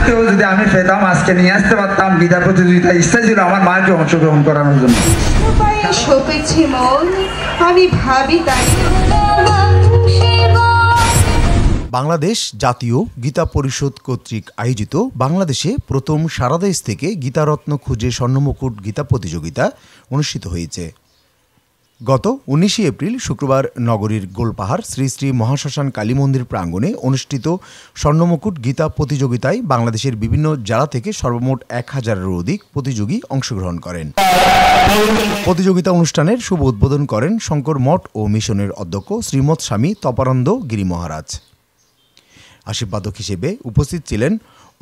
মাকেও যদি আমি পেতাম আজকে নিয়ে আসতে পারতাম গীতা প্রতিযোগিতা, ইচ্ছা ছিল আমার মাকে অংশগ্রহণ করানোর জন্য। সপেছে মন আমি ভাবি তাই। বাংলাদেশ জাতীয় গীতা পরিষদ কর্তৃক আয়োজিত বাংলাদেশে প্রথম সারা দেশ থেকে গীতারত্ন খুঁজে স্বর্ণমুকুট গীতা প্রতিযোগিতা অনুষ্ঠিত হয়েছে। গত 19 এপ্রিল শুক্রবার নগরীর গোলপাহাড় শ্রী শ্রী মহাশ্মশান কালী মন্দির প্রাঙ্গণে অনুষ্ঠিত স্বর্ণমুকুট গীতা প্রতিযোগিতায় বাংলাদেশের বিভিন্ন জেলা থেকে সর্বমোট 1000-এরও অধিক প্রতিযোগী অংশগ্রহণ করেন। প্রতিযোগিতা অনুষ্ঠানের শুভ উদ্বোধন করেন শঙ্কর মঠ ও মিশনের অধ্যক্ষ শ্রীমৎ স্বামী তপানন্দ গিরি মহারাজ। আশীর্বাদক হিসেবে উপস্থিত ছিলেন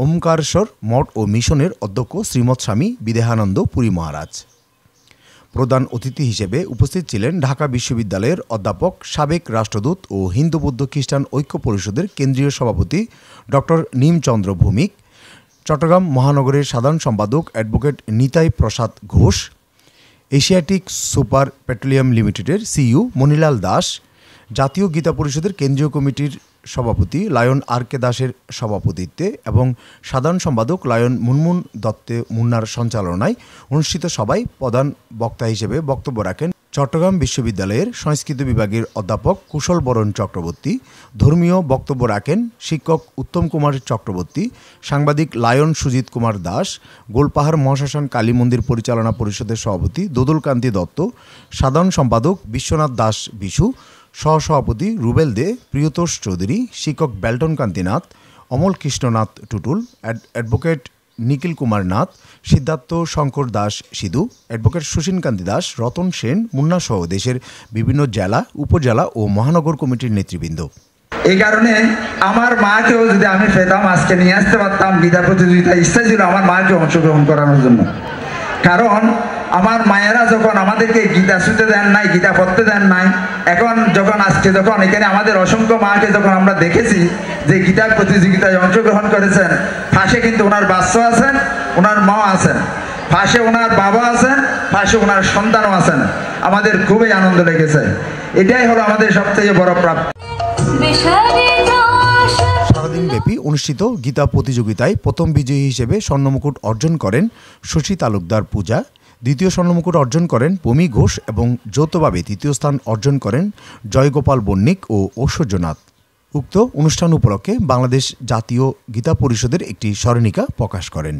ওমকারেশ্বর মঠ ও মিশনের অধ্যক্ষ শ্রীমৎ স্বামী বিদেহানন্দ পুরী মহারাজ। প্রধান অতিথি হিসেবে উপস্থিত ছিলেন ঢাকা বিশ্ববিদ্যালয়ের অধ্যাপক, সাবেক রাষ্ট্রদূত ও হিন্দু বৌদ্ধ খ্রিস্টান ঐক্য পরিষদের কেন্দ্রীয় সভাপতি ডক্টর নীমচন্দ্র ভৌমিক, চট্টগ্রাম মহানগরের সাধারণ সম্পাদক অ্যাডভোকেট নিতাই প্রসাদ ঘোষ, এশিয়াটিক সুপার পেট্রোলিয়াম লিমিটেডের সিইও মনিলাল দাস, জাতীয় গীতা পরিষদের কেন্দ্রীয় কমিটির সভাপতি লায়ন আর কে দাসের সভাপতিত্বে এবং সাধারণ সম্পাদক লায়ন মুনমুন দত্তে মুন্নার সঞ্চালনায় অনুষ্ঠিত সভায় প্রধান বক্তা হিসেবে বক্তব্য রাখেন চট্টগ্রাম বিশ্ববিদ্যালয়ের সংস্কৃত বিভাগের অধ্যাপক কুশল বরণ চক্রবর্তী, ধর্মীয় বক্তব্য রাখেন শিক্ষক উত্তম কুমার চক্রবর্তী, সাংবাদিক লায়ন সুজিত কুমার দাস, গোলপাহাড় মহাশ্মশান কালী মন্দির পরিচালনা পরিষদের সভাপতি দোদুলকান্তি দত্ত, সাধারণ সম্পাদক বিশ্বনাথ দাস বিশু, সহসভাপতি রুবেল দে, প্রিয়তোষ চৌধুরী, শিক্ষক বেলটন কান্তিনাথ, অমল কৃষ্ণনাথ টুটুল, অ্যাডভোকেট নিখিল কুমার নাথ, সিদ্ধার্থ শঙ্কর দাস সিধু, অ্যাডভোকেট সুশীন কান্তি দাস, রতন সেন, মুন্না সহ দেশের বিভিন্ন জেলা, উপজেলা ও মহানগর কমিটির নেতৃবৃন্দ। এই কারণে আমার মাকেও যদি আমি পেতাম আজকে নিয়ে আসতে পারতাম গীতা প্রতিযোগিতা, ইচ্ছা ছিল আমার মাকে অংশগ্রহণ করানোর জন্য। কারণ আমার মায়েরা যখন আমাদেরকে গীতা শুনতে দেন নাই, গীতা পড়তে দেন নাই, এখন যখন এখানে আমাদের অসংখ্য মাকে যখন আমরা দেখেছি যে গীতার প্রতিযোগিতায় অংশগ্রহণ করেছেন, পাশে কিন্তু ওনার বাচ্চা আছেন, ওনার মা আছেন, পাশে ওনার বাবা আছেন, পাশে ওনার সন্তানও আছেন, আমাদের খুবই আনন্দ লেগেছে। এটাই হলো আমাদের সবথেকে বড় প্রাপ্তি। সারাদিনব্যাপী অনুষ্ঠিত গীতা প্রতিযোগিতায় প্রথম বিজয়ী হিসেবে স্বর্ণমুকুট অর্জন করেন শশী তালুকদার পূজা, দ্বিতীয় স্বর্ণমুকুট অর্জন করেন ভূমি ঘোষ এবং যৌথভাবে তৃতীয় স্থান অর্জন করেন জয়গোপাল বণিক ও ঐশ্বর্যনাথ। উক্ত অনুষ্ঠান উপলক্ষে বাংলাদেশ জাতীয় গীতা পরিষদের একটি স্মরণিকা প্রকাশ করেন।